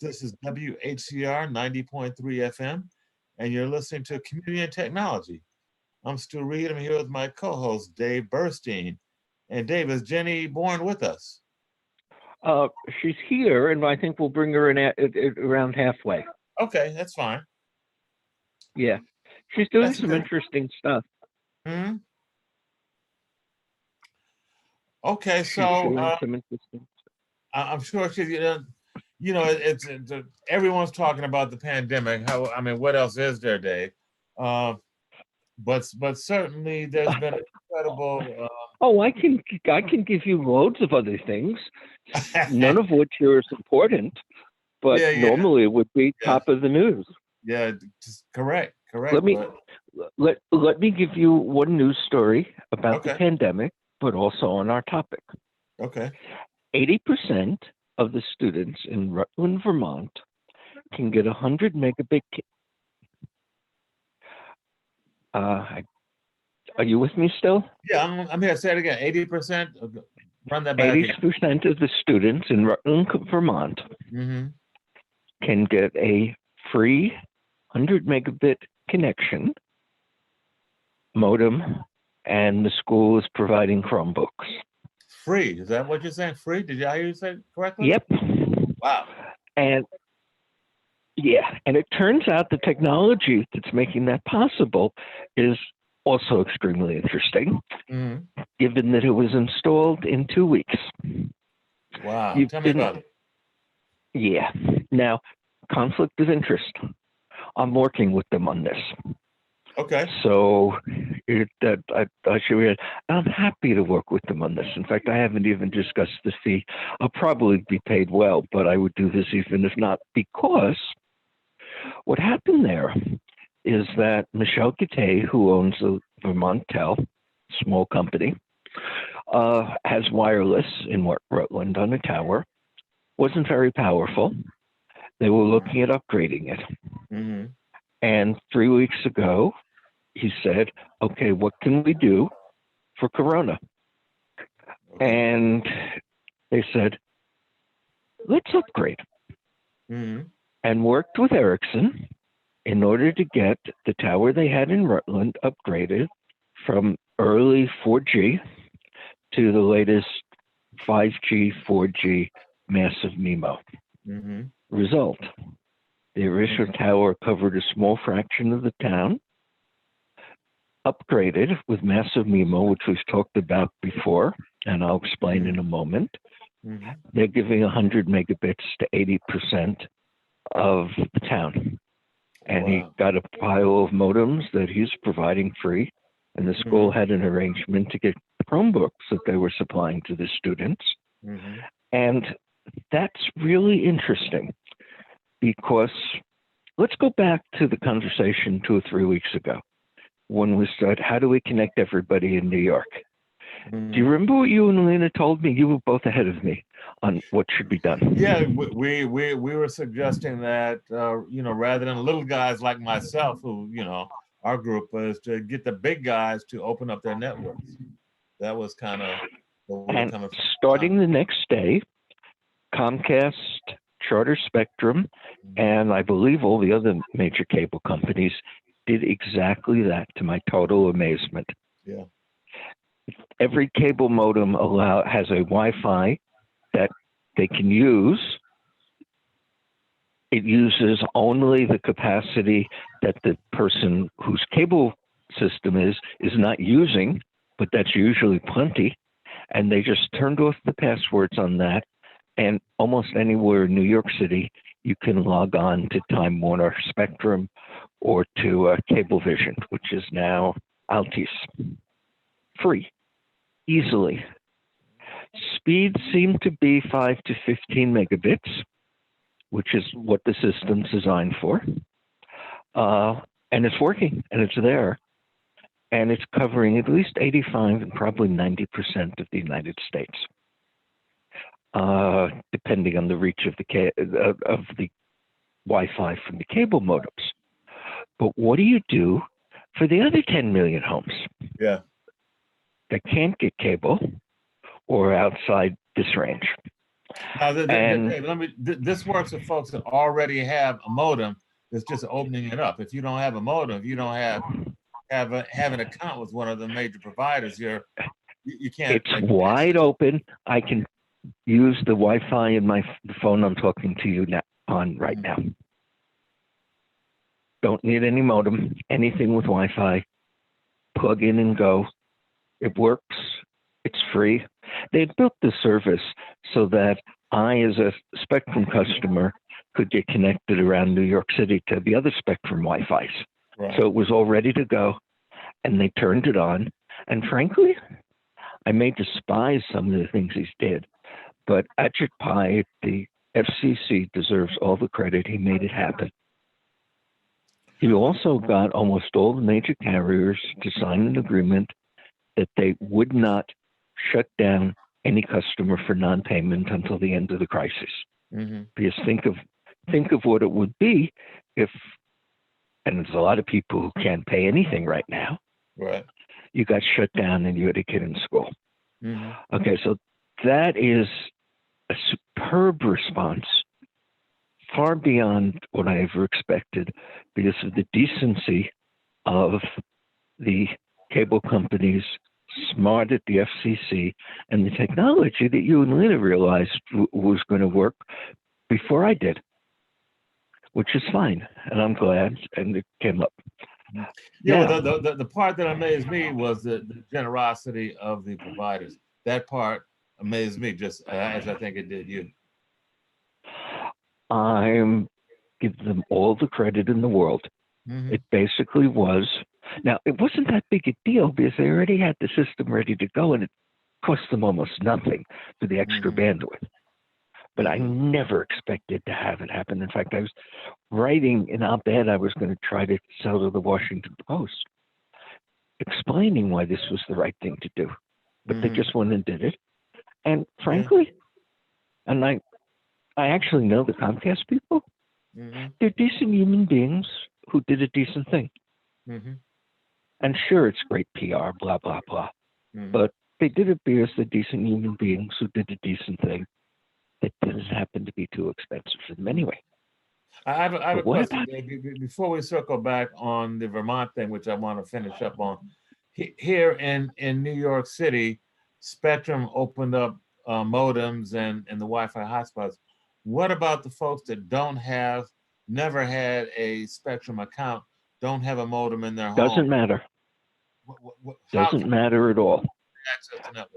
This is WHCR 90.3 FM, and you're listening to Community and Technology. I'm Stu Reed. I'm here with my co-host, Dave Burstein. And Dave, is Jenny Bourne with us? Uh, she's here, and I think we'll bring her in around halfway. Okay, that's fine. Yeah, she's doing That's some good. interesting stuff. Hmm. Okay, She's so doing some interesting. I'm sure she's, it's everyone's talking about the pandemic. How, I mean, what else is there, Dave? Uh, but certainly there's been an incredible. Oh, I can give you loads of other things, none of which are as important, but Yeah, yeah, normally it would be yeah, top of the news. yeah. Just correct, Let correct. me But let me give you one news story about the okay, pandemic, but also on our topic. okay. 80% of the students in Rutland, Vermont, can get 100 megabit. Uh, are you with me still? Yeah, I'm here. Say it again. 80%. Run that back again. 80% of the students in Rutland, Vermont Mm-hmm. can get a free 100 megabit connection modem, and the school is providing Chromebooks. Free. Is that what you're saying? Free? Did I hear you say it correctly? Yep. Wow. And yeah, and it turns out the technology that's making that possible is also extremely interesting, Mm-hmm. given that it was installed in 2 weeks. Wow. You've Tell me been, about it. yeah. Now, conflict of interest. I'm working with them on this. Okay. So I should. I'm happy to work with them on this. In fact, I haven't even discussed the fee. I'll probably be paid well, but I would do this even if not, because what happened there is that Michelle Gate, who owns the Vermont Tel, small company, has wireless in Rutland on a tower. Wasn't very powerful. They were looking at upgrading it. Mm-hmm. And 3 weeks ago, he said, okay, what can we do for Corona? Okay. And they said, let's upgrade. Mm-hmm. And worked with Ericsson in order to get the tower they had in Rutland upgraded from early 4G to the latest 5G, 4G massive MIMO. Mm-hmm. Result, the original tower covered a small fraction of the town, upgraded with massive MIMO, which we've talked about before, and I'll explain in a moment. Mm-hmm. They're giving 100 megabits to 80% of the town. And he Wow. got a pile of modems that he's providing free. And the school Mm-hmm. had an arrangement to get Chromebooks that they were supplying to the students. Mm-hmm. And that's really interesting because let's go back to the conversation 2 or 3 weeks ago when we started, how do we connect everybody in New York? Mm-hmm. Do you remember what you and Lena told me? You were both ahead of me on what should be done. Yeah, we were suggesting that rather than little guys like myself, who our group was to get the big guys to open up their networks. That was kind of where we were And coming from. starting the next day, Comcast, Charter Spectrum, and I believe all the other major cable companies did exactly that, to my total amazement. Yeah. Every cable modem has a Wi-Fi that they can use. It uses only the capacity that the person whose cable system is not using, but that's usually plenty. And they just turned off the passwords on that. And almost anywhere in New York City, you can log on to Time Warner Spectrum or to Cablevision, which is now Altice. Free, easily. Speeds seem to be 5 to 15 megabits, which is what the system's designed for. And it's working, and it's there. And it's covering at least 85 and probably 90% of the United States, depending on the reach of the Wi-Fi from the cable modems. But what do you do for the other 10 million homes Yeah. that can't get cable or outside this range? Now, And this works with folks that already have a modem. That's just opening it up. If you don't have a modem, if you don't have an account with one of the major providers, you can't. it's wide open. I can use the Wi-Fi in the phone I'm talking to you on right now. Don't need any modem, anything with Wi-Fi. Plug in and go. It works. It's free. They had built the service so that I, as a Spectrum customer, could get connected around New York City to the other Spectrum Wi-Fis. Right. So it was all ready to go, and they turned it on. And frankly, I may despise some of the things he did, but Ajit Pai, the FCC, deserves all the credit. He made it happen. He also got almost all the major carriers to sign an agreement that they would not shut down any customer for non-payment until the end of the crisis. Mm-hmm. Because think of what it would be if, and there's a lot of people who can't pay anything right now. Right. You got shut down and you had a kid in school. Mm-hmm. Okay, so that is a superb response, far beyond what I ever expected, because of the decency of the cable companies, smart at the FCC, and the technology that you and Lena realized was going to work before I did, which is fine, and I'm glad, and it came up. Yeah, well, the part that amazed me was the generosity of the providers. That part amazed me, just as I think it did you. I'm give them all the credit in the world. Mm-hmm. It basically was. Now, it wasn't that big a deal because they already had the system ready to go, and it cost them almost nothing for the extra bandwidth. But I never expected to have it happen. In fact, I was writing an op-ed I was going to try to sell to the Washington Post, explaining why this was the right thing to do. But they just went and did it. And frankly, and I actually know the Comcast people. They're decent human beings who did a decent thing. And sure, it's great PR, blah, blah, blah. But they did it because they're decent human beings who did a decent thing. It doesn't happen to be too expensive for them anyway. I have a question, Dave, before we circle back on the Vermont thing, which I want to finish up on. Here in New York City, Spectrum opened up modems and the Wi-Fi hotspots. What about the folks that never had a Spectrum account, don't have a modem in their home? Doesn't matter. Doesn't matter at all.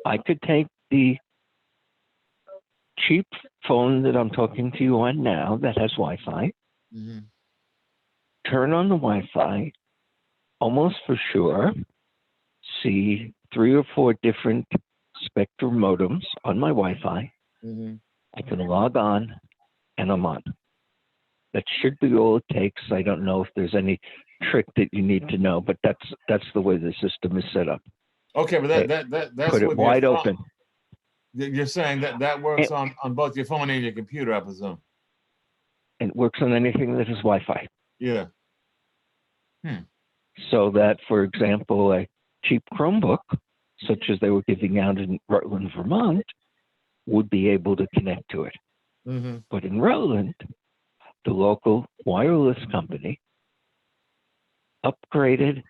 I could take the cheap phone that I'm talking to you on now that has Wi-Fi, turn on the Wi-Fi, almost for sure, see 3 or 4 different Spectrum modems on my Wi-Fi. I can log on, and I'm on. That should be all it takes. I don't know if there's any trick that you need to know, but that's the way the system is set up. Okay, but that's put it wide open. You're saying that works on both your phone and your computer, I presume. And it works on anything that has Wi-Fi. Yeah. So that, for example, a cheap Chromebook, such as they were giving out in Rutland, Vermont, would be able to connect to it. But in Rutland, the local wireless company upgraded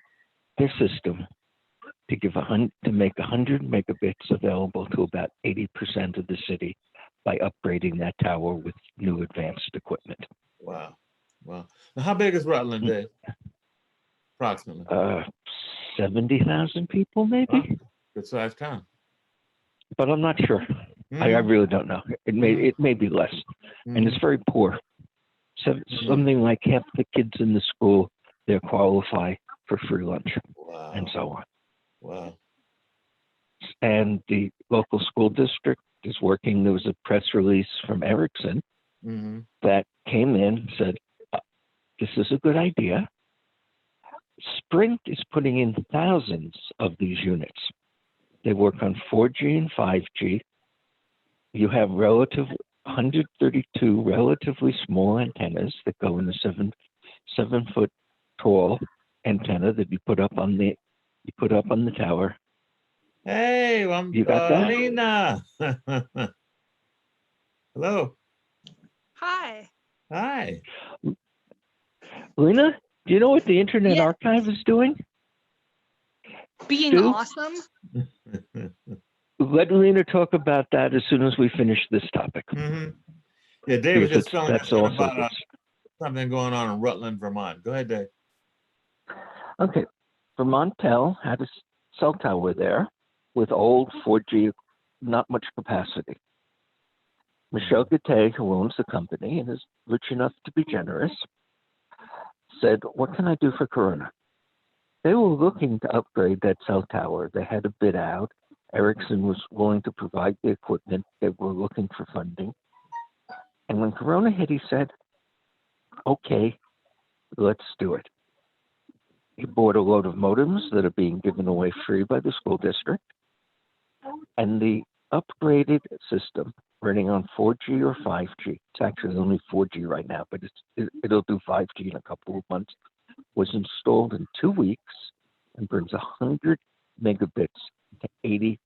their system to make 100 megabits available to about 80% of the city by upgrading that tower with new advanced equipment. Wow. Now, how big is Rutland, Dave? Approximately. 70,000 people, maybe. Wow. Good sized town. But I'm not sure. I really don't know. It may be less, and it's very poor. So something like half the kids in the school they qualify for free lunch, and so on. Wow. And the local school district is working. There was a press release from Ericsson that came in and said, this is a good idea. Sprint is putting in thousands of these units. They work on 4G and 5G. You have 132 relatively small antennas that go in a 7-foot tall antenna that you put up on the tower. Hey, you got that? Lena. Hello. Hi. Hi. Lena, do you know what the Internet Yeah. Archive is doing? Being Stu? awesome. Let Lena talk about that as soon as we finish this topic. Yeah, Dave was Because just filling that's us in also about this. something going on in Rutland, Vermont. Go ahead, Dave. Okay. Vermont Tel had a cell tower there with old 4G, not much capacity. Michel Gutte, who owns the company and is rich enough to be generous, said, what can I do for Corona? They were looking to upgrade that cell tower. They had a bid out. Ericsson was willing to provide the equipment. They were looking for funding. And when Corona hit, he said, okay, let's do it. He bought a load of modems that are being given away free by the school district. And the upgraded system running on 4G or 5G, it's actually only 4G right now, but it'll do 5G in a couple of months, was installed in 2 weeks and brings 100 megabits to 80%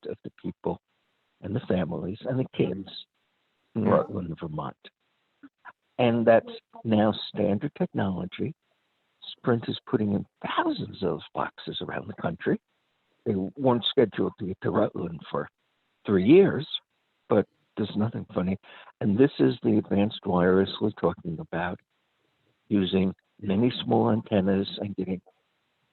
of the people and the families and the kids in Rutland, Vermont. And that's now standard technology. Sprint is putting in thousands of those boxes around the country. They weren't scheduled to get to Rutland for 3 years, but there's nothing funny. And this is the advanced wireless we're talking about, using many small antennas and getting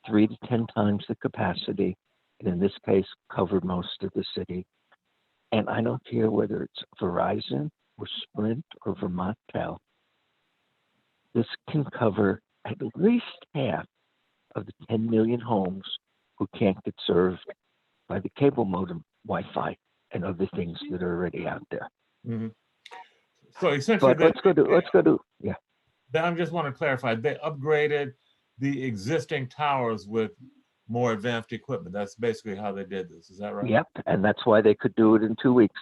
3 to 10 times the capacity, and in this case, cover most of the city. And I don't care whether it's Verizon or Sprint or Vermont Tel. This can cover at least half of the 10 million homes who can't get served by the cable modem, Wi-Fi, and other things that are already out there. So essentially, But let's go to, yeah. I just want to clarify, they upgraded the existing towers with more advanced equipment. That's basically how they did this. Is that right? Yep, and that's why they could do it in 2 weeks.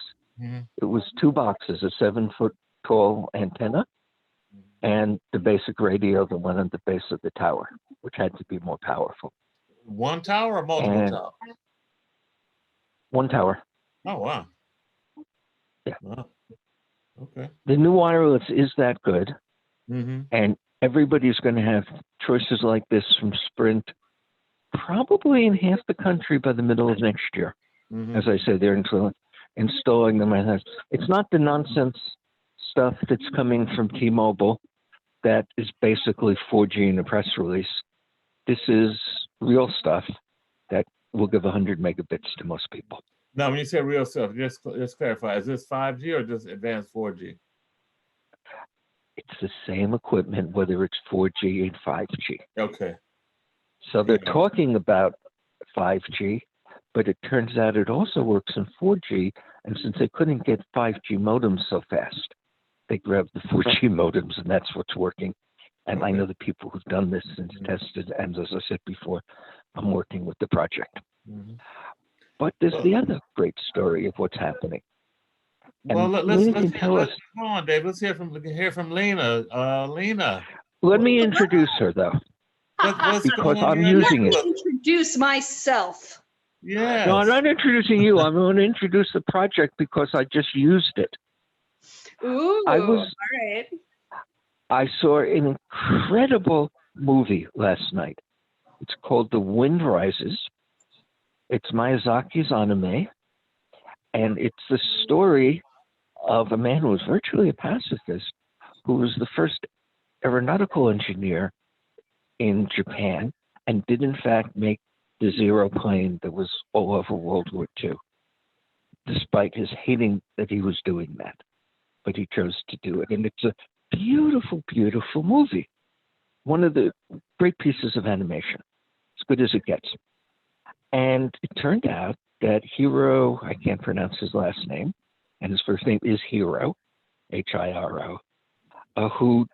It was 2 boxes, a 7-foot tall antenna and the basic radio that went on the base of the tower, which had to be more powerful. One tower or multiple towers? 1 tower. Oh, wow. Yeah. Wow. Okay. The new wireless is that good. And everybody's going to have choices like this from Sprint probably in half the country by the middle of next year. As I said, they're installing them. It's not the nonsense stuff that's coming from T-Mobile that is basically 4G in a press release. This is real stuff that will give 100 megabits to most people. Now, when you say real stuff, just clarify, is this 5G or just advanced 4G? It's the same equipment, whether it's 4G and 5G. Okay. So they're talking about 5G, but it turns out it also works in 4G. And since they couldn't get 5G modems so fast, they grabbed the 4G modems, and that's what's working. And I know the people who've done this and tested, and as I said before, I'm working with the project. But there's the other great story of what's happening. Well, let's hold on, Dave. Let's hear from Lena. Lena. Let me introduce her, though, because I'm using it. Introduce myself. Yeah. No, I'm not introducing you. I'm going to introduce the project because I just used it. Ooh, all right. I saw an incredible movie last night. It's called The Wind Rises. It's Miyazaki's anime, and it's the story of a man who was virtually a pacifist, who was the first aeronautical engineer in Japan and did in fact make the Zero plane that was all over World War II, despite his hating that he was doing that. But he chose to do it. And it's a beautiful, beautiful movie. One of the great pieces of animation, as good as it gets. And it turned out that Hiro, I can't pronounce his last name, and his first name is Hiro, Hiro, who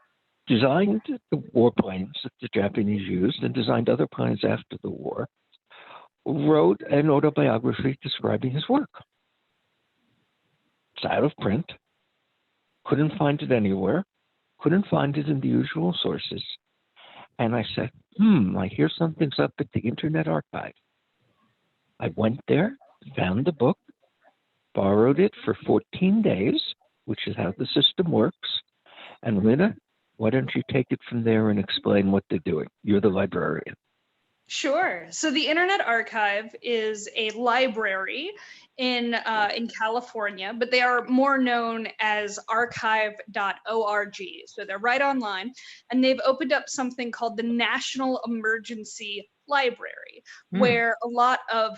designed the warplanes that the Japanese used and designed other planes after the war, wrote an autobiography describing his work. It's out of print. Couldn't find it anywhere. Couldn't find it in the usual sources. And I said, I hear something's up at the Internet Archive. I went there, found the book, borrowed it for 14 days, which is how the system works. And Lynna, why don't you take it from there and explain what they're doing? You're the librarian. Sure. So the Internet Archive is a library in California, but they are more known as archive.org. So they're right online, and they've opened up something called the National Emergency Library, where a lot of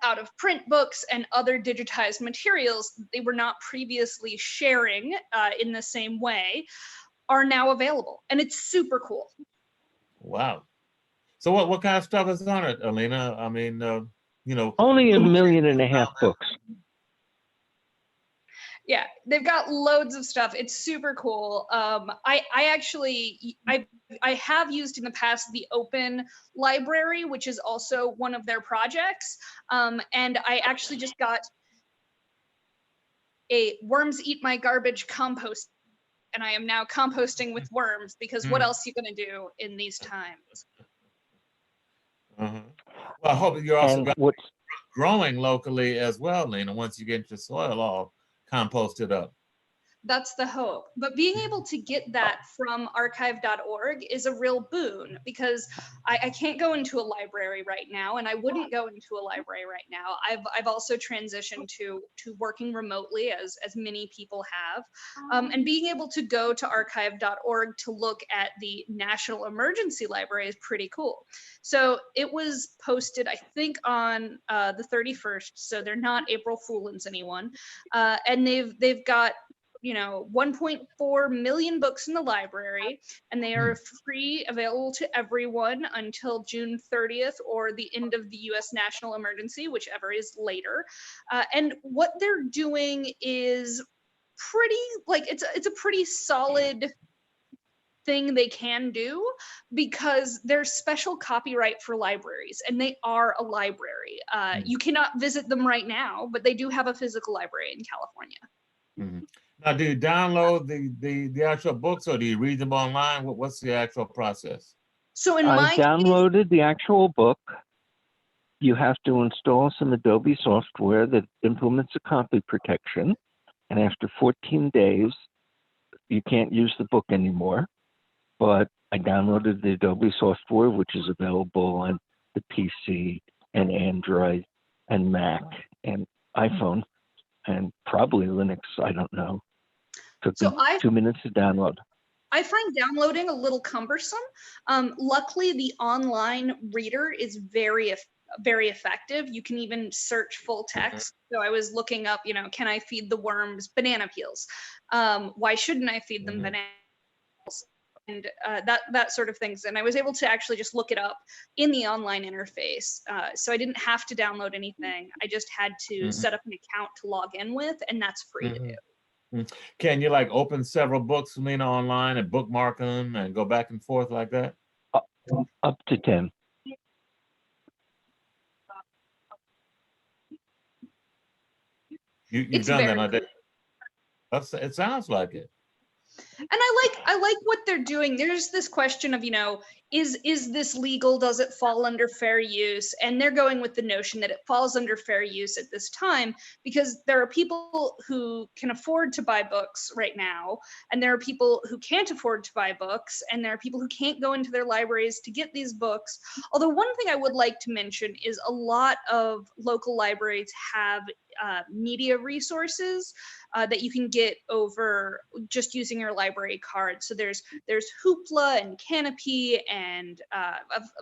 out of print books and other digitized materials they were not previously sharing in the same way are now available. And it's super cool. Wow. So what kind of stuff is on it, Alina? I mean, you know, only 1.5 million books. Yeah, they've got loads of stuff. It's super cool. I have used in the past the Open Library, which is also one of their projects. And I actually just got a Worms Eat My Garbage compost, and I am now composting with worms because what else are you gonna do in these times? Well, I hope you're also And growing locally as well, Lena, once you get your soil all composted up. That's the hope. But being able to get that from archive.org is a real boon because I can't go into a library right now, and I wouldn't go into a library right now. I've also transitioned to working remotely, as many people have. And being able to go to archive.org to look at the National Emergency Library is pretty cool. So it was posted, I think, on the 31st, so they're not April Foolins anyone. And they've got 1.4 million books in the library, and they are free, available to everyone until June 30th or the end of the U.S. national emergency, whichever is later. And what they're doing is pretty, it's a pretty solid thing they can do because there's special copyright for libraries, and they are a library. You cannot visit them right now, but they do have a physical library in California. Now, do you download the actual books, or do you read them online? What's the actual process? So I downloaded the actual book. You have to install some Adobe software that implements a copy protection. And after 14 days, you can't use the book anymore. But I downloaded the Adobe software, which is available on the PC and Android and Mac and iPhone and probably Linux, I don't know. Took me 2 minutes to download. I find downloading a little cumbersome. Luckily, the online reader is very effective. You can even search full text. So I was looking up, can I feed the worms banana peels? Why shouldn't I feed them banana peels? And that sort of things. And I was able to actually just look it up in the online interface. So I didn't have to download anything. I just had to set up an account to log in with, and that's free to do. Can you open several books, Lena, online and bookmark them and go back and forth like that? Up to 10. You've done that. It sounds like it. And I like what they're doing. There's this question of, is this legal? Does it fall under fair use? And they're going with the notion that it falls under fair use at this time because there are people who can afford to buy books right now, and there are people who can't afford to buy books, and there are people who can't go into their libraries to get these books. Although one thing I would like to mention is a lot of local libraries have media resources that you can get over just using your library card. So there's Hoopla and Canopy and a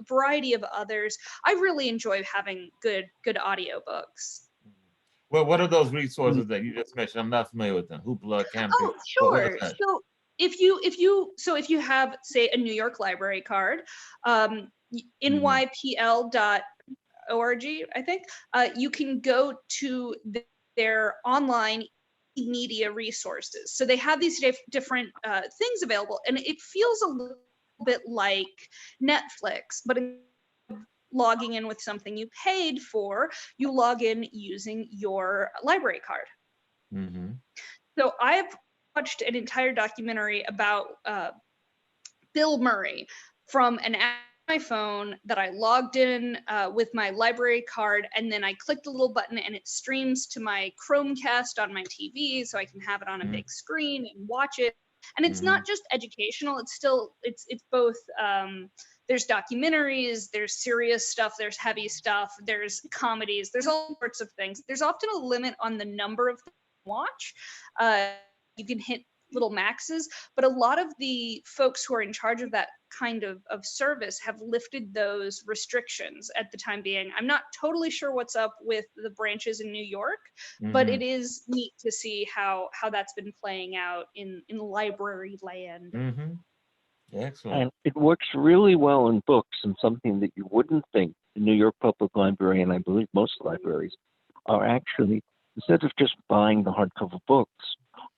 variety of others. I really enjoy having good audiobooks. Well, what are those resources that you just mentioned? I'm not familiar with them. Hoopla, Canopy. Oh, sure. So if you have, say, a New York library card, nypl.org, I think, you can go to their online media resources. So they have these different things available, and it feels a little bit like Netflix, but logging in with something you paid for, you log in using your library card. So I've watched an entire documentary about Bill Murray from an my phone that I logged in with my library card, and then I clicked the little button and it streams to my Chromecast on my TV, so I can have it on a big screen and watch it. And it's not just educational; it's still it's both. There's documentaries, there's serious stuff, there's heavy stuff, there's comedies, there's all sorts of things. There's often a limit on the number of things you watch. You can hit little maxes, but a lot of the folks who are in charge of that kind of service have lifted those restrictions at the time being. I'm not totally sure what's up with the branches in New York, but it is neat to see how that's been playing out in library land. Excellent. And it works really well in books, and something that you wouldn't think the New York Public Library, and I believe most libraries, are actually, instead of just buying the hardcover books,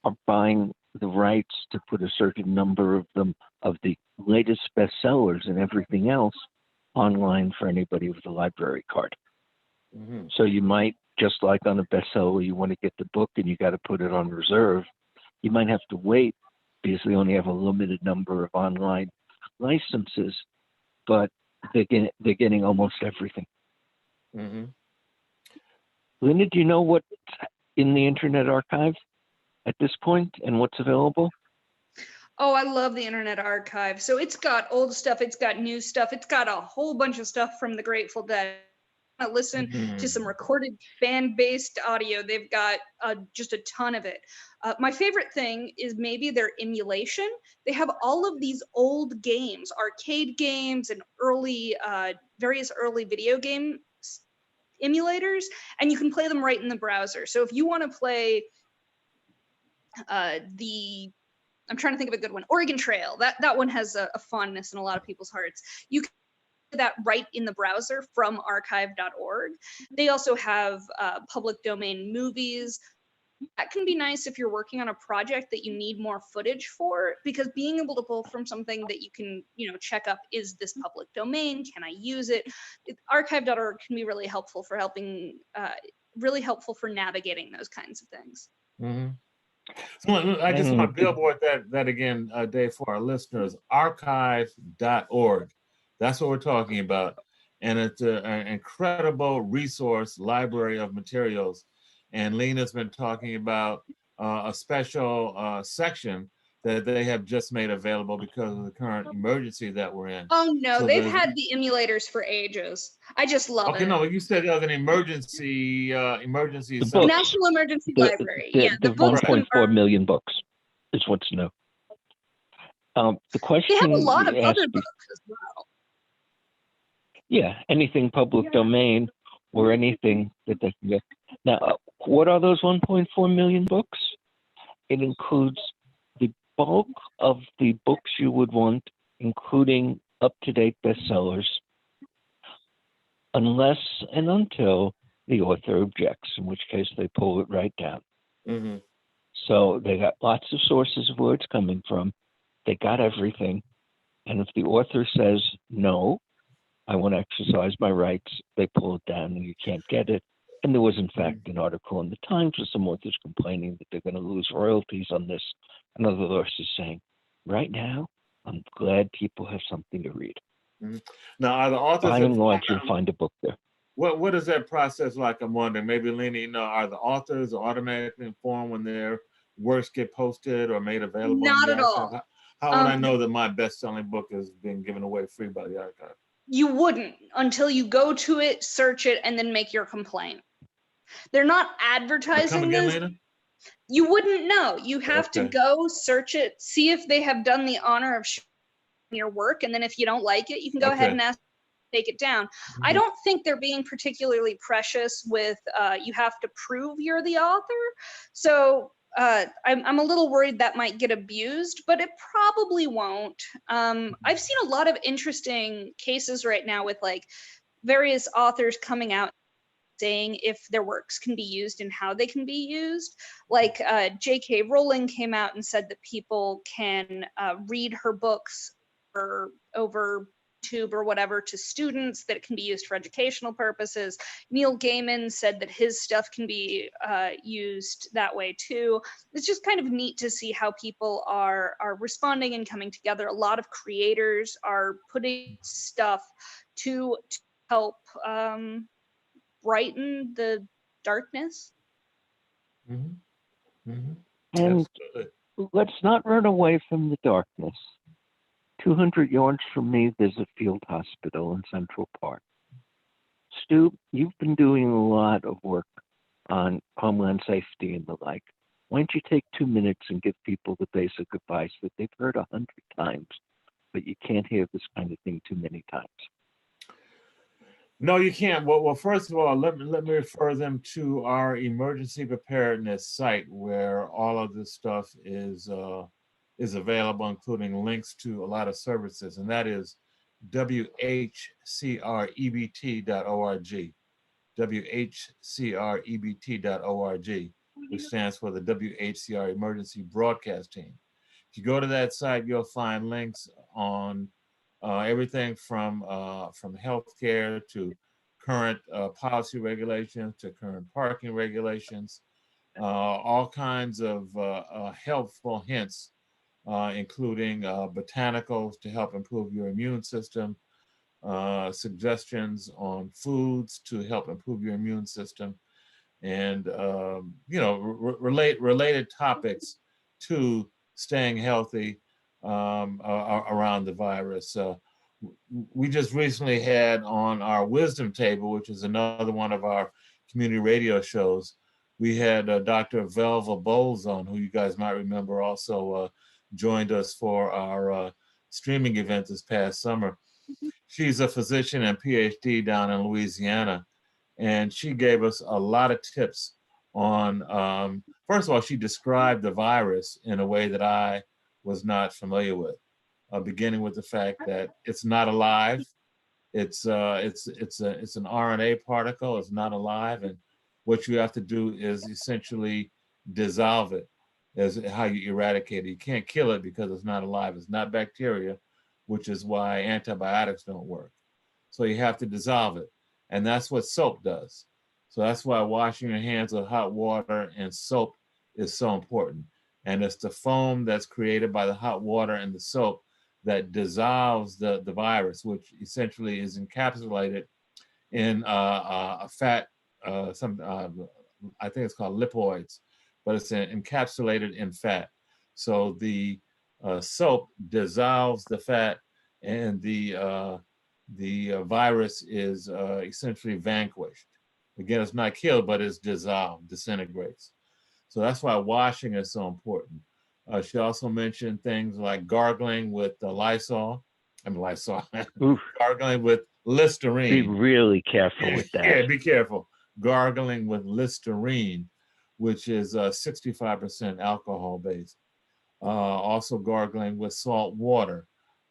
are buying the rights to put a certain number of them, of the latest bestsellers and everything else, online for anybody with a library card. So you might, just like on a bestseller, you want to get the book and you got to put it on reserve. You might have to wait because they only have a limited number of online licenses, but they're getting almost everything. Linda, do you know what's in the Internet Archive at this point and what's available? Oh, I love the Internet Archive. So it's got old stuff, it's got new stuff, it's got a whole bunch of stuff from the Grateful Dead. Listen to some recorded fan-based audio. They've got just a ton of it. My favorite thing is maybe their emulation. They have all of these old games, arcade games, and various early video game emulators, and you can play them right in the browser. So if you want to play I'm trying to think of a good one, Oregon Trail. That one has a fondness in a lot of people's hearts. You can that right in the browser from archive.org. They also have public domain movies. That can be nice if you're working on a project that you need more footage for, because being able to pull from something that you can, check up, is this public domain? Can I use it? Archive.org can be really helpful for navigating those kinds of things. So I just want to billboard that again, Dave, for our listeners. Archive.org. That's what we're talking about. And it's an incredible resource library of materials. And Lena's been talking about a special section that they have just made available because of the current emergency that we're in. Oh, no, so they've had the emulators for ages. I just love it. Okay, no, you said there was an emergency National Emergency Library. The 1.4 million books is what's new. The question they have a lot of other books as well. Yeah, anything public domain or anything that they can get. Now, what are those 1.4 million books? It includes the bulk of the books you would want, including up-to-date bestsellers, unless and until the author objects, in which case they pull it right down. So they got lots of sources of where it's coming from. They got everything. And if the author says, no, I want to exercise my rights, they pull it down and you can't get it. And there was, in fact, an article in the Times with some authors complaining that they're going to lose royalties on this. Another author saying, right now, I'm glad people have something to read. Now, are the authors... By and large, you'll find a book there. What is that process like? I'm wondering. Maybe, Lena, are the authors automatically informed when their works get posted or made available? Not at all. How would I know that my best-selling book is being given away free by the archive? You wouldn't until you go to it, search it, and then make your complaint. They're not advertising this. Later? You wouldn't know. You have to go search it, see if they have done the honor of showing your work, and then if you don't like it, you can go ahead and ask them to take it down. I don't think they're being particularly precious with you have to prove you're the author. So I'm a little worried that might get abused, but it probably won't. I've seen a lot of interesting cases right now with like various authors coming out saying if their works can be used and how they can be used. Like J.K. Rowling came out and said that people can read her books for over YouTube or whatever to students, that it can be used for educational purposes. Neil Gaiman said that his stuff can be used that way too. It's just kind of neat to see how people are responding and coming together. A lot of creators are putting stuff to help brighten the darkness. Mhm. Mhm. And Absolutely. let's not run away from the darkness. 200 yards from me, there's a field hospital in Central Park. Stu, you've been doing a lot of work on homeland safety and the like. Why don't you take 2 minutes and give people the basic advice that they've heard 100 times, but you can't hear this kind of thing too many times? No, you can't. Well, first of all, let me refer them to our emergency preparedness site, where all of this stuff is available, including links to a lot of services, and that is whcrebt.org. whcrebt.org, which stands for the WHCR Emergency Broadcast Team. If you go to that site, you'll find links on everything from healthcare to current policy regulations to current parking regulations, all kinds of helpful hints, including botanicals to help improve your immune system, suggestions on foods to help improve your immune system, and related topics to staying healthy around the virus. We just recently had on our Wisdom Table, which is another one of our community radio shows, we had Dr. Velva Bowles on, who you guys might remember also joined us for our streaming event this past summer. She's a physician and PhD down in Louisiana, and she gave us a lot of tips on, first of all, she described the virus in a way that I was not familiar with, beginning with the fact that it's not alive. It's an RNA particle. It's not alive, and what you have to do is essentially dissolve it, as how you eradicate it. You can't kill it because it's not alive. It's not bacteria, which is why antibiotics don't work. So you have to dissolve it, and that's what soap does. So that's why washing your hands with hot water and soap is so important. And it's the foam that's created by the hot water and the soap that dissolves the virus, which essentially is encapsulated in a fat, I think it's called lipoids, but it's encapsulated in fat. So the soap dissolves the fat, and the virus is essentially vanquished. Again, it's not killed, but it's dissolved, disintegrates. So that's why washing is so important. She also mentioned things like gargling with Lysol. Gargling with Listerine. Be really careful with that. Yeah, be careful. Gargling with Listerine, which is 65% alcohol based. Also gargling with salt water.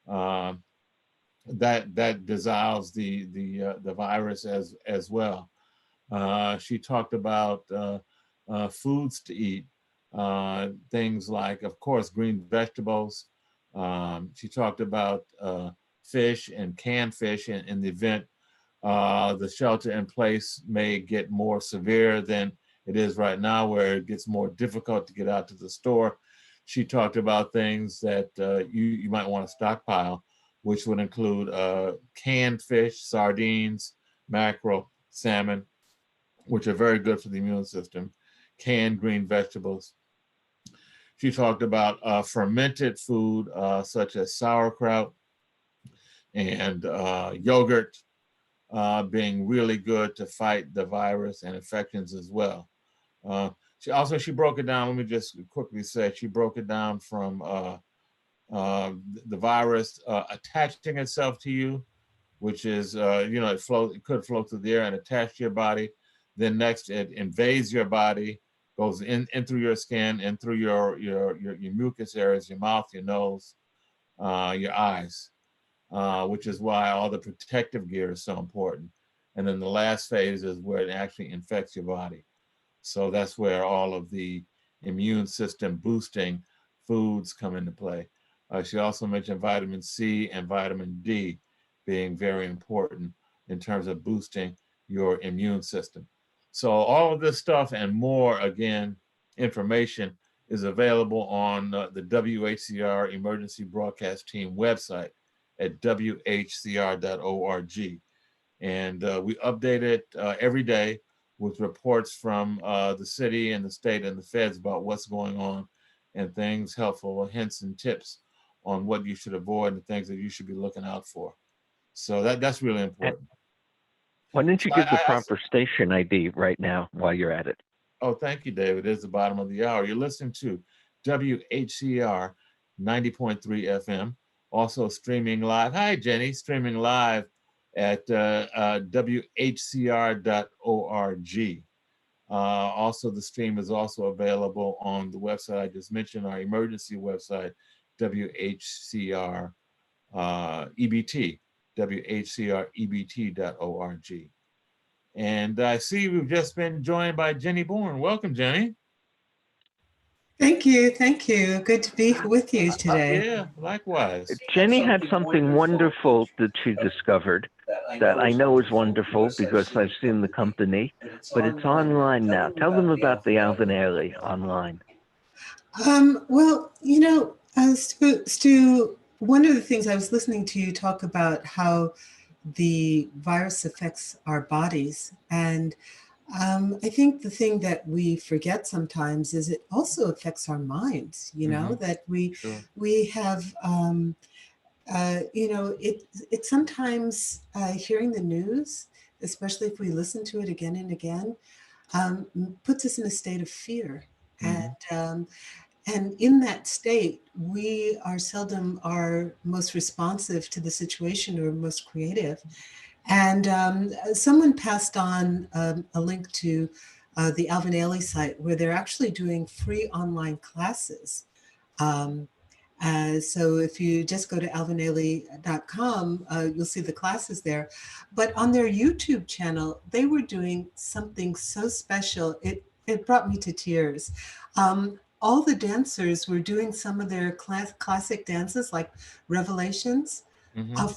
That dissolves the virus as well. She talked about foods to eat, things like, of course, green vegetables. She talked about fish and canned fish in the event the shelter in place may get more severe than it is right now, where it gets more difficult to get out to the store. She talked about things that you might want to stockpile, which would include canned fish, sardines, mackerel, salmon, which are very good for the immune system, canned green vegetables. She talked about fermented food such as sauerkraut and yogurt being really good to fight the virus and infections as well. She broke it down. Let me just quickly say, she broke it down from the virus attaching itself to you, which is it could flow through the air and attach to your body. Then next, it invades your body, goes in through your skin and through your mucus areas, your mouth, your nose, your eyes, which is why all the protective gear is so important. And then the last phase is where it actually infects your body. So that's where all of the immune system boosting foods come into play. She also mentioned vitamin C and vitamin D being very important in terms of boosting your immune system. So all of this stuff and more, again, information is available on the WHCR Emergency Broadcast Team website at whcr.org. And we update it every day with reports from the city and the state and the feds about what's going on and things, helpful hints and tips on what you should avoid and things that you should be looking out for. So that's really important. Why don't you So give the proper station ID right now while you're at it? Oh, thank you, David. It's the bottom of the hour. You're listening to WHCR 90.3 FM, also streaming live. Hi, Jenny, streaming live at WHCR.org. Also, the stream is also available on the website I just mentioned, our emergency website, WHCR EBT, WHCREBT.org. And I see we've just been joined by Jenny Bourne. Welcome, Jenny. Thank you. Thank you. Good to be with you today. Yeah, likewise. Jenny had something wonderful that she discovered that I know is wonderful because I've seen the company, but it's online now. Tell them about the Alvin Ailey online. Well, you know, Stu, one of the things I was listening to you talk about how the virus affects our bodies. And I think the thing that we forget sometimes is it also affects our minds, you know, that we have, you know, it sometimes hearing the news, especially if we listen to it again and again, puts us in a state of fear. And in that state, we are seldom our most responsive to the situation or most creative. And someone passed on a link to the Alvin Ailey site where they're actually doing free online classes. So if you just go to alvinailey.com, you'll see the classes there. But on their YouTube channel, they were doing something so special. It brought me to tears. All the dancers were doing some of their classic dances like Revelations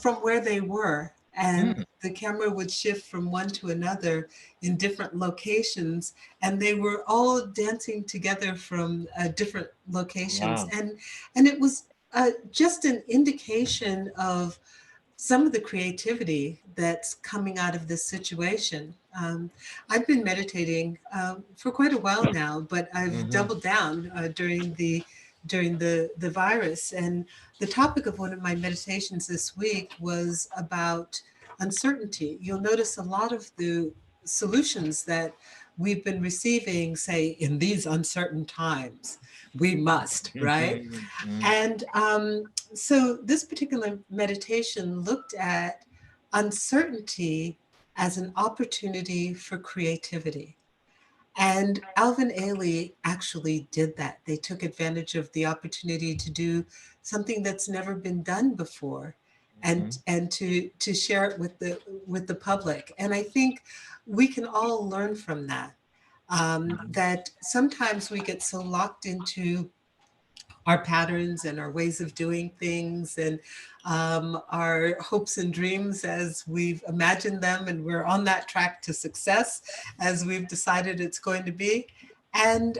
from where they were. And the camera would shift from one to another in different locations. And they were all dancing together from different locations. Wow. And it was just an indication of some of the creativity that's coming out of this situation. I've been meditating for quite a while now, but I've doubled down during the virus. And the topic of one of my meditations this week was about uncertainty. You'll notice a lot of the solutions that we've been receiving say, in these uncertain times, we must, right? And so this particular meditation looked at uncertainty as an opportunity for creativity. And Alvin Ailey actually did that. They took advantage of the opportunity to do something that's never been done before and to share it with the public. And I think we can all learn from that. That sometimes we get so locked into our patterns and our ways of doing things and our hopes and dreams as we've imagined them, and we're on that track to success as we've decided it's going to be. And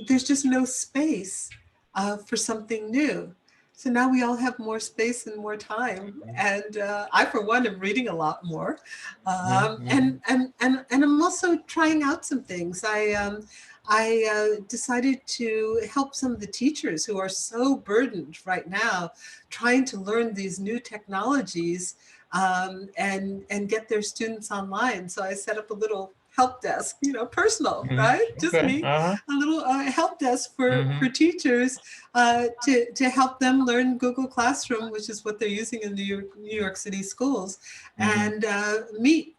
there's just no space for something new. So now we all have more space and more time. And I, for one, am reading a lot more. And I'm also trying out some things. I decided to help some of the teachers who are so burdened right now, trying to learn these new technologies and get their students online. So I set up a little help desk, you know, personal, right? Just me, a little help desk for teachers to help them learn Google Classroom, which is what they're using in the New York City schools, and Meet.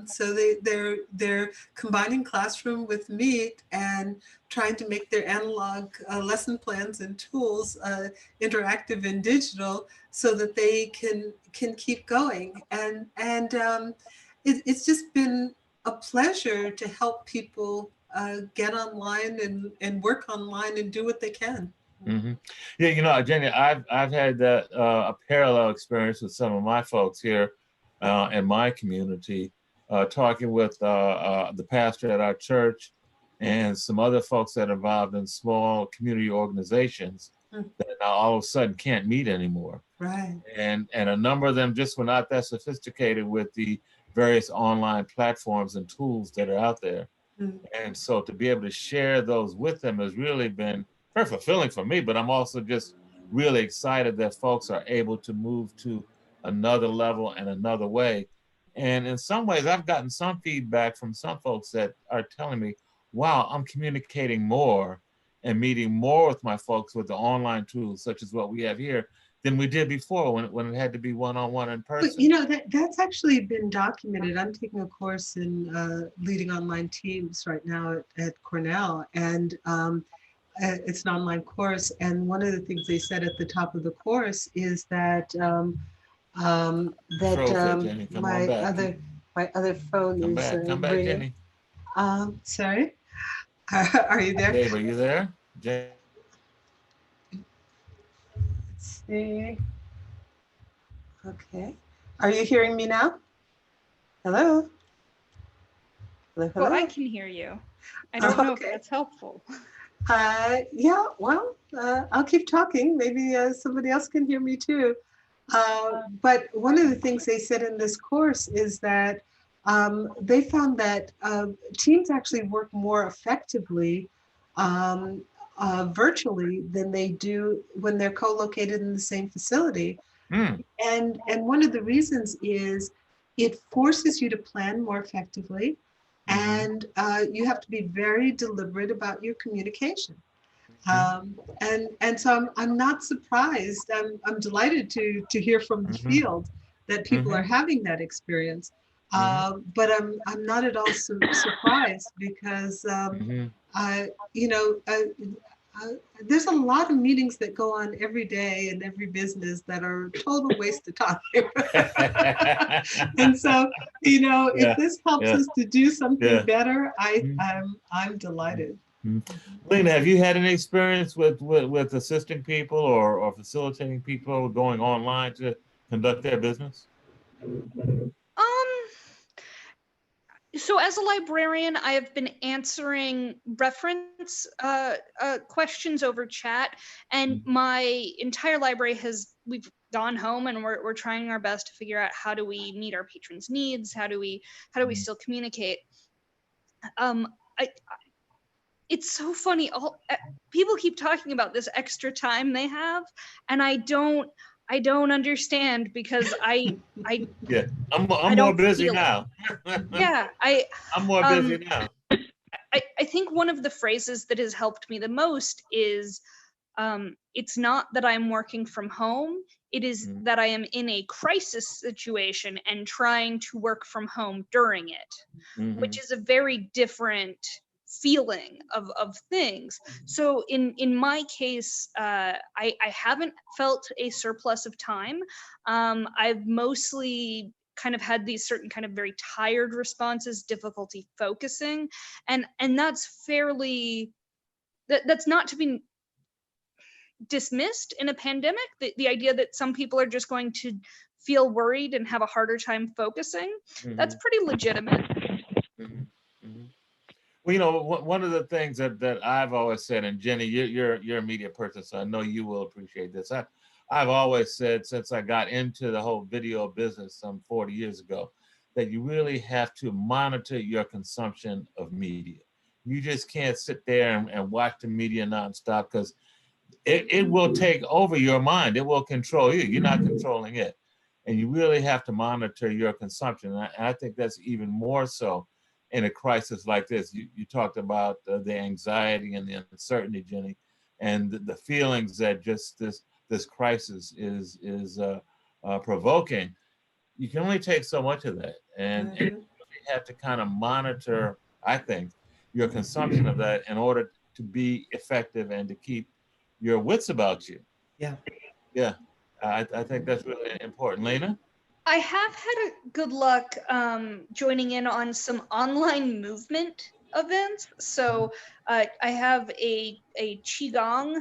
So they're combining Classroom with Meet and trying to make their analog lesson plans and tools interactive and digital so that they can keep going. And it's just been a pleasure to help people get online and work online and do what they can. Hmm. Yeah, you know, Jenny, I've had that a parallel experience with some of my folks here in my community, talking with the pastor at our church and some other folks that are involved in small community organizations Mm. that now all of a sudden can't meet anymore. Right. And a number of them just were not that sophisticated with the various online platforms and tools that are out there. Mm. And so to be able to share those with them has really been very fulfilling for me, but I'm also just really excited that folks are able to move to another level and another way. And in some ways, I've gotten some feedback from some folks that are telling me, wow, I'm communicating more and meeting more with my folks with the online tools, such as what we have here, than we did before when it had to be one-on-one in But person. you know, that's actually been documented. I'm taking a course in leading online teams right now at Cornell, and it's an online course. And one of the things they said at the top of the course is that Froze there, Jenny. Come on back. my other phone Come is back. Come back, ringing. Jenny. Sorry, are you there? Dave, are you there? Jenny? Let's see. Okay, are you hearing me now? Hello. Hello. Well, I Hello. can hear you. I don't know if Okay. that's helpful. Yeah, well, I'll keep talking. Maybe somebody else can hear me too. But one of the things they said in this course is that they found that teams actually work more effectively virtually than they do when they're co-located in the same facility. Mm, And one of the reasons is it forces you to plan more effectively, and you have to be very deliberate about your communication. And so I'm not surprised. I'm delighted to hear from the mhm, field that people are mhm, having that experience. mhm, But I'm not at all surprised because mhm. I you know uh, there's a lot of meetings that go on every day in every business that are a total waste of time. And so, if Yeah, this helps yeah, us to do something yeah. better, Mhm, I'm delighted. mhm. Lena, have you had any experience with assisting people or facilitating people going online to conduct their business? Um, so as a librarian, I have been answering reference questions over chat, and my entire library we've gone home and we're trying our best to figure out how do we meet our patrons' needs, how do we still communicate. Um, I it's so funny. People keep talking about this extra time they have, and I don't understand because Yeah, I'm I more don't busy feel it. now. Yeah, I'm more busy um now. I think one of the phrases that has helped me the most is it's not that I'm working from home, it is Mhm, that I am in a crisis situation and trying to work from home during it, which mhm, is a very different feeling of things. So in my case, I haven't felt a surplus of time. I've mostly kind of had these certain kind of very tired responses, difficulty focusing, and that's not to be dismissed in a pandemic. The idea that some people are just going to feel worried and have a harder time focusing, that's mhm, pretty legitimate. mhm, mhm. Well, one of the things that I've always said, and Jenny, you're a media person, so I know you will appreciate this. I've always said since I got into the whole video business some 40 years ago, that you really have to monitor your consumption of media. You just can't sit there and watch the media nonstop because it will take over your mind. It will control you. You're not controlling it. And you really have to monitor your consumption. And I think that's even more so in a crisis like this. You talked about the anxiety and the uncertainty, Jenny, and the feelings that just this crisis is provoking. You can only take so much of that, and you Mhm. really have to kind of monitor, I think, your consumption of that in order to be effective and to keep your wits about you. Yeah. Yeah, I think that's really important. Lena? I have had a good luck joining in on some online movement events. So I have a qigong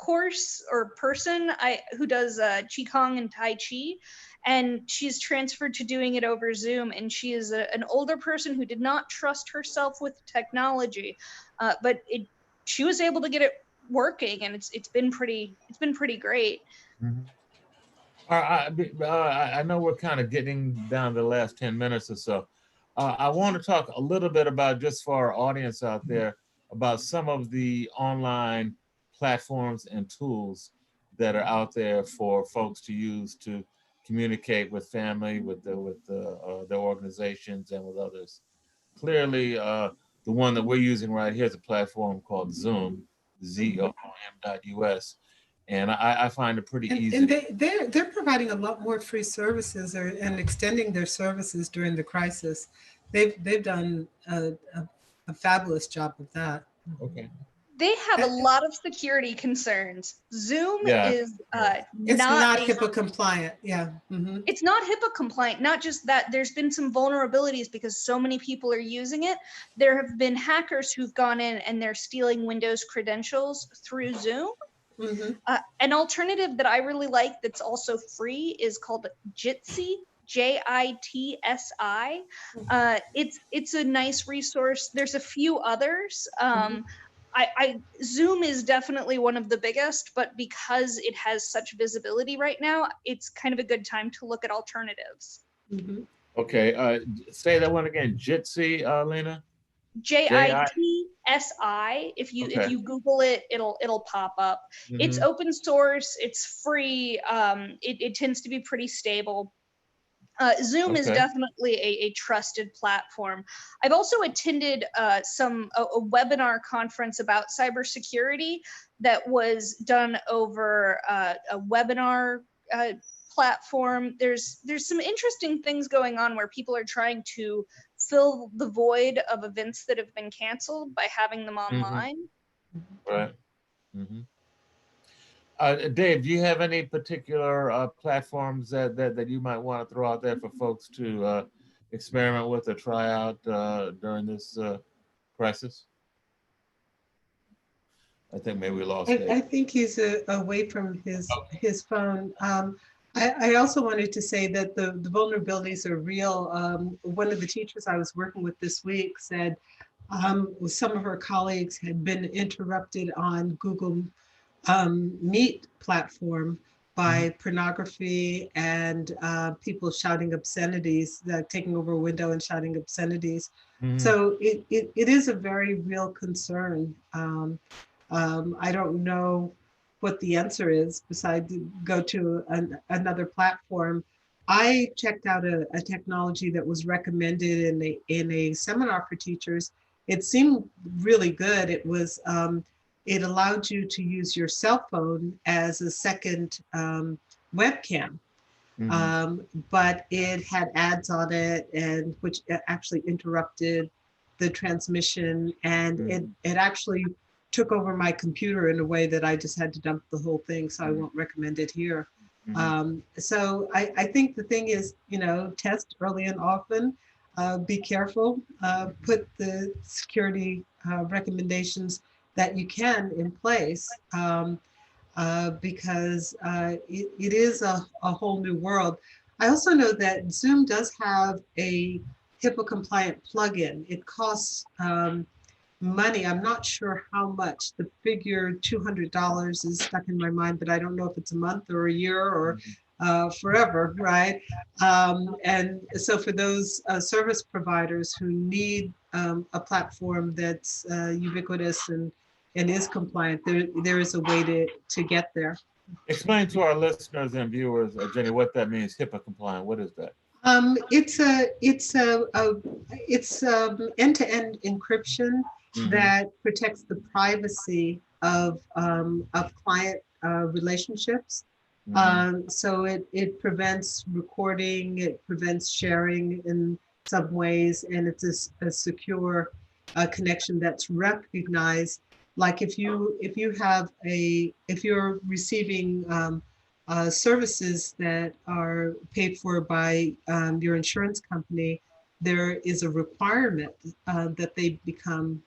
course or person who does Qigong and Tai Chi, and she's transferred to doing it over Zoom. And she is an older person who did not trust herself with technology, but she was able to get it working, and it's been pretty great. Mhm. I know we're kind of getting down to the last 10 minutes or so. I want to talk a little bit about, just for our audience out there, about some of the online platforms and tools that are out there for folks to use to communicate with family, with their organizations, and with others. Clearly, the one that we're using right here is a platform called Zoom, ZOOM.us. And I find it pretty easy. And they're providing a lot more free services and extending their services during the crisis. They've done a fabulous job of that. Okay. They have a lot of security concerns. Zoom is it's not HIPAA compliant. Yeah. Mm-hmm. It's not HIPAA compliant. Not just that, there's been some vulnerabilities because so many people are using it. There have been hackers who've gone in and they're stealing Windows credentials through Zoom. Mm-hmm. An alternative that I really like that's also free is called Jitsi, Jitsi. It's a nice resource. There's a few others. Zoom is definitely one of the biggest, but because it has such visibility right now, it's kind of a good time to look at alternatives. Mm-hmm. Okay, say that one again. Jitsi, Lena? Jitsi. If you Google it, it'll pop up. Mm-hmm. It's open source. It's free. It tends to be pretty stable. Zoom is definitely a trusted platform. I've also attended a webinar conference about cybersecurity that was done over a webinar platform. There's some interesting things going on where people are trying to fill the void of events that have been canceled by having them online. Mm-hmm. Right. Mm-hmm. Dave, do you have any particular platforms that you might want to throw out there for folks to experiment with or try out during this crisis? I think maybe we lost Dave. I think he's away from his phone. I also wanted to say that the vulnerabilities are real. One of the teachers I was working with this week said some of her colleagues had been interrupted on Google Meet platform by pornography and people shouting obscenities, taking over a window and shouting obscenities. So it is a very real concern. I don't know what the answer is besides go to another platform. I checked out a technology that was recommended in a seminar for teachers. It seemed really good. It was it allowed you to use your cell phone as a second webcam, but it had ads on it, and which actually interrupted the transmission, and it actually took over my computer in a way that I just had to dump the whole thing, so I won't recommend it here. So I think the thing is, test early and often, be careful, put the security recommendations that you can in place, because it is a whole new world. I also know that Zoom does have a HIPAA compliant plugin. It costs money. I'm not sure how much. The figure $200 is stuck in my mind, but I don't know if it's a month or a year or forever, right? And so for those service providers who need a platform that's ubiquitous and is compliant, there is a way to get there. Explain to our listeners and viewers, Jenny, what that means. HIPAA compliant. What is that? It's end-to-end encryption that protects the privacy of client relationships. So it prevents recording, it prevents sharing in some ways, and it's a secure connection that's recognized. Like if you're receiving services that are paid for by your insurance company, there is a requirement that they become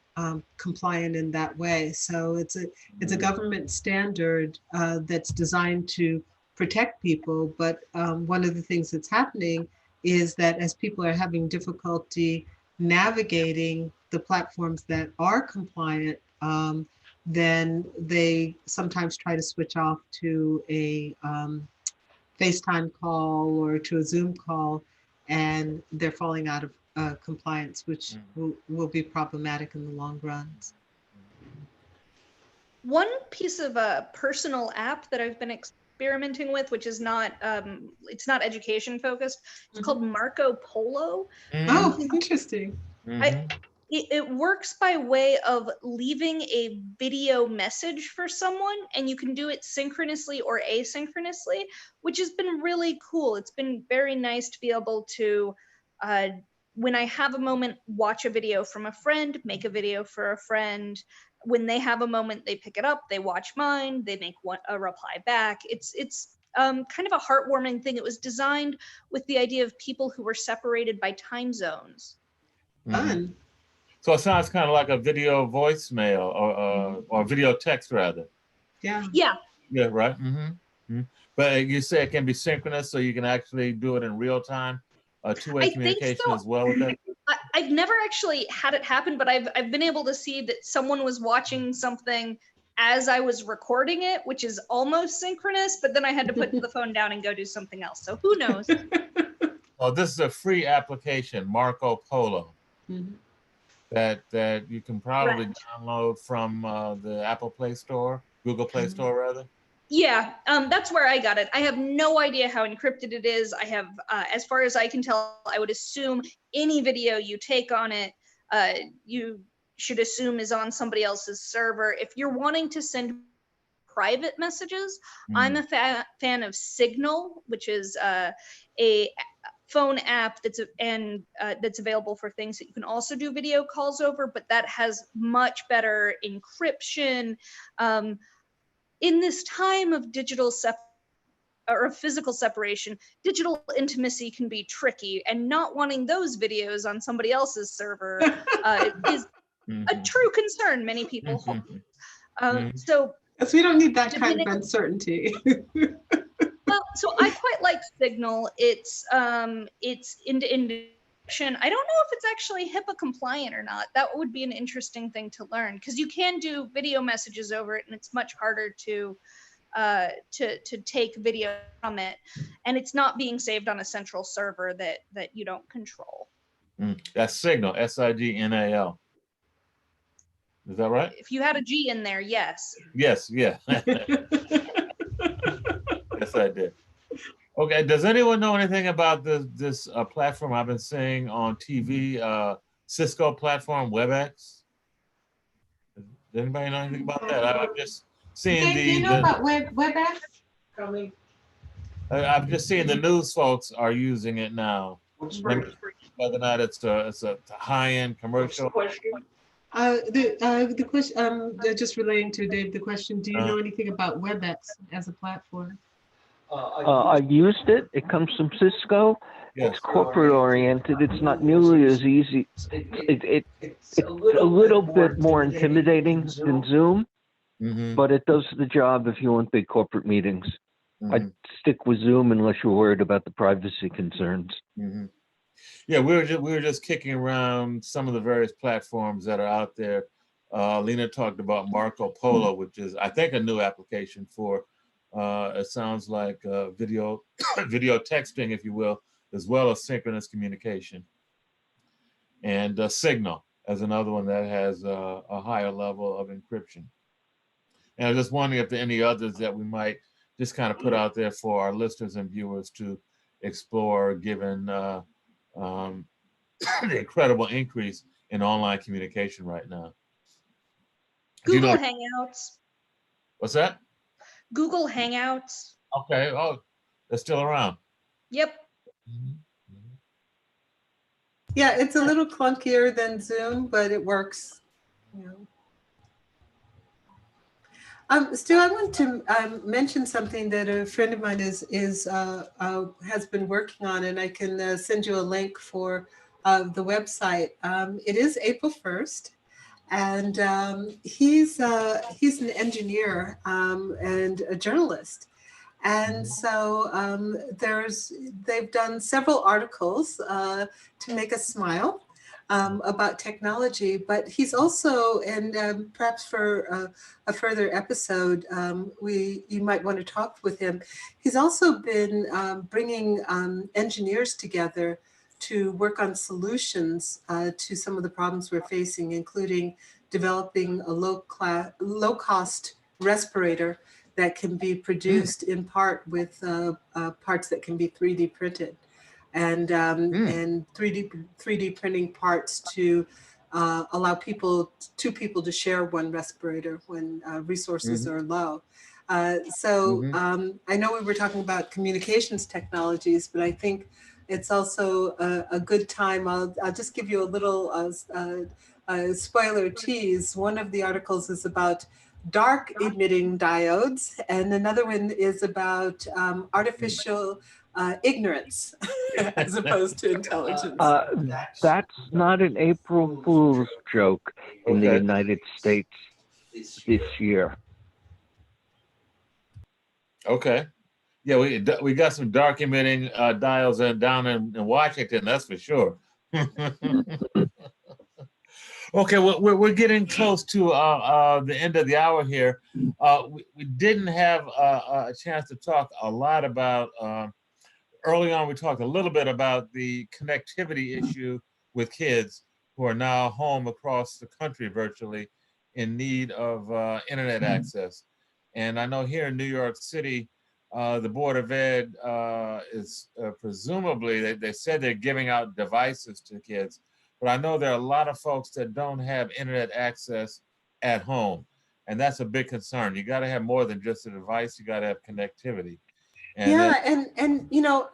compliant in that way. So it's a government standard that's designed to protect people. But one of the things that's happening is that as people are having difficulty navigating the platforms that are compliant, then they sometimes try to switch off to a FaceTime call or to a Zoom call, and they're falling out of compliance, which will be problematic in the long run. One piece of a personal app that I've been experimenting with, which is not, it's not education focused, it's called Marco Polo. Oh, interesting. It works by way of leaving a video message for someone, and you can do it synchronously or asynchronously, which has been really cool. It's been very nice to be able to, when I have a moment, watch a video from a friend, make a video for a friend. When they have a moment, they pick it up, they watch mine, they make a reply back. It's kind of a heartwarming thing. It was designed with the idea of people who were separated by time zones. Fun. So it sounds kind of like a video voicemail or video text rather. Yeah. Yeah. Yeah, right. But you say it can be synchronous, so you can actually do it in real time, two-way communication so. as well with that. I've never actually had it happen, but I've been able to see that someone was watching something as I was recording it, which is almost synchronous, but then I had to put the phone down and go do something else. So who knows? Oh, this is a free application, Marco Polo, that you can probably download from the Apple Play Store, Google Play Store rather. Yeah, that's where I got it. I have no idea how encrypted it is. I have, as far as I can tell, I would assume any video you take on it, you should assume is on somebody else's server. If you're wanting to send private messages, I'm a fan of Signal, which is a phone app that's available for things that you can also do video calls over, but that has much better encryption. In this time of digital or physical separation, digital intimacy can be tricky, and not wanting those videos on somebody else's server is a true concern many people hold. So we don't need that kind of uncertainty. Well, so I quite like Signal. It's end-to-end encryption. I don't know if it's actually HIPAA compliant or not. That would be an interesting thing to learn, because you can do video messages over it, and it's much harder to take video from it, and it's not being saved on a central server that you don't control. That's Signal, Signal. Is that right? If you had a G in there, yes. Yes, yeah. Yes, I did. Okay, does anyone know anything about this platform I've been seeing on TV, Cisco platform, WebEx? Does anybody know anything about that? I've just seen Do you know about WebEx? I've just seen the news folks are using it now. Whether or not it's a high-end commercial. The question, just relating to Dave, the question, do you know anything about WebEx as a platform? I've used it. It comes from Cisco. Yes. It's corporate oriented. It's not nearly as easy. It's a little bit more intimidating than Zoom, but it does the job if you want big corporate meetings. I'd stick with Zoom unless you're worried about the privacy concerns. Yeah, we were just kicking around some of the various platforms that are out there. Lena talked about Marco Polo, which is, I think, a new application for. It sounds like video texting, if you will, as well as synchronous communication. And Signal as another one that has a higher level of encryption. And I'm just wondering if there are any others that we might just kind of put out there for our listeners and viewers to explore, given the incredible increase in online communication right now. Google Hangouts. What's that? Google Hangouts. Okay. Oh, they're still around. Yep. Yeah, it's a little clunkier than Zoom, but it works. Stu, I want to mention something that a friend of mine has been working on, and I can send you a link for the website. It is April 1st, and he's an engineer and a journalist. And so they've done several articles to make us smile about technology, but he's also, and perhaps for a further episode, you might want to talk with him. He's also been bringing engineers together to work on solutions to some of the problems we're facing, including developing a low-cost respirator that can be produced in part with parts that can be 3D printed, and 3D printing parts to allow two people to share one respirator when resources are low. I know we were talking about communications technologies, but I think it's also a good time. I'll just give you a little spoiler tease. One of the articles is about dark emitting diodes, and another one is about artificial ignorance as opposed to intelligence. That's not an April Fool's joke in the United States this year. Okay. Yeah, we got some dark emitting diodes down in Washington, that's for sure. Okay, well, we're getting close to the end of the hour here. We didn't have a chance to talk a lot about, early on we talked a little bit about the connectivity issue with kids who are now home across the country virtually in need of internet access. And I know here in New York City, the Board of Ed is presumably, they said they're giving out devices to kids, but I know there are a lot of folks that don't have internet access at home. And that's a big concern. You got to have more than just a device, you got to have connectivity. And and you know,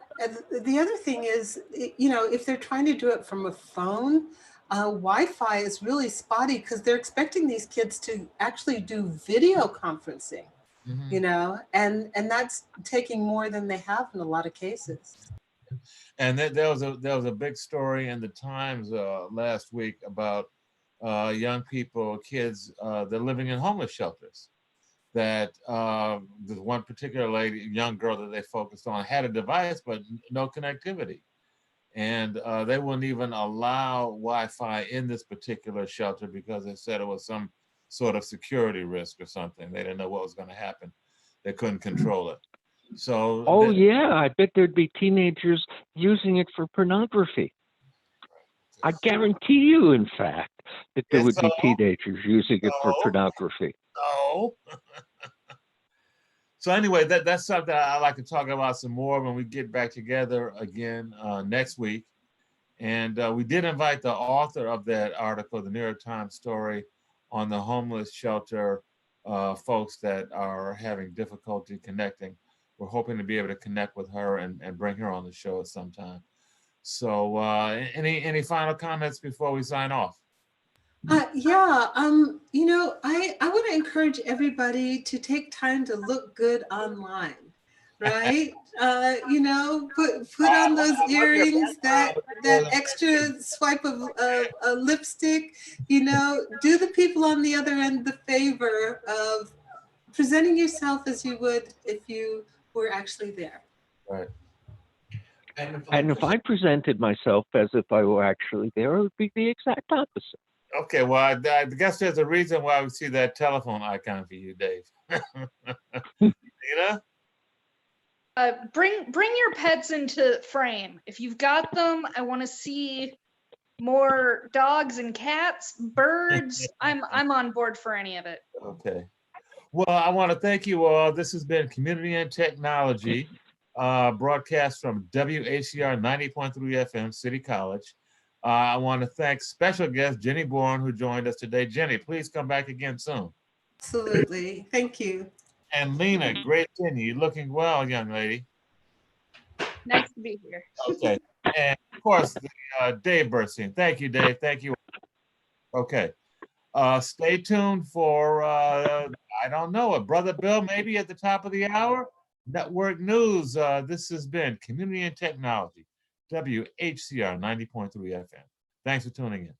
the other thing is, you know, if they're trying to do it from a phone, Wi-Fi is really spotty because they're expecting these kids to actually do video conferencing. You know, and that's taking more than they have in a lot of cases. And there was a big story in the Times last week about young people, kids, they're living in homeless shelters. That there's one particular lady, young girl that they focused on, had a device but no connectivity, and they wouldn't even allow Wi-Fi in this particular shelter because they said it was some sort of security risk or something. They didn't know what was going to happen. They couldn't control it. So yeah, I bet there'd be teenagers using it for pornography. I guarantee you, in fact, that there would be teenagers using it for pornography. Oh. So anyway, that's something I'd like to talk about some more when we get back together again next week. And we did invite the author of that article, the New York Times story on the homeless shelter folks that are having difficulty connecting. We're hoping to be able to connect with her and bring her on the show at some time. So any final comments before we sign off? You know, I want to encourage everybody to take time to look good online, right? You know, put on those earrings, that extra swipe of lipstick, you know, do the people on the other end the favor of presenting yourself as you would if you were actually there. Right. And if I presented myself as if I were actually there, it would be the exact opposite. Okay, well, I guess there's a reason why we see that telephone icon for you, Dave. You know? Bring your pets into frame. If you've got them, I want to see more dogs and cats, birds. I'm on board for any of it. Okay. Well, I want to thank you all. This has been Community and Technology, broadcast from WACR 90.3 FM, City College. I want to thank special guest Jenny Bourne, who joined us today. Jenny, please come back again soon. Absolutely. Thank you. And Lena, great seeing you. You're looking well, young lady. Nice to be here. Okay. And of course, Dave Bernstein. Thank you, Dave. Thank you. Okay. Stay tuned for, I don't know, a Brother Bill maybe at the top of the hour. Network News. This has been Community and Technology, WHCR 90.3 FM. Thanks for tuning in.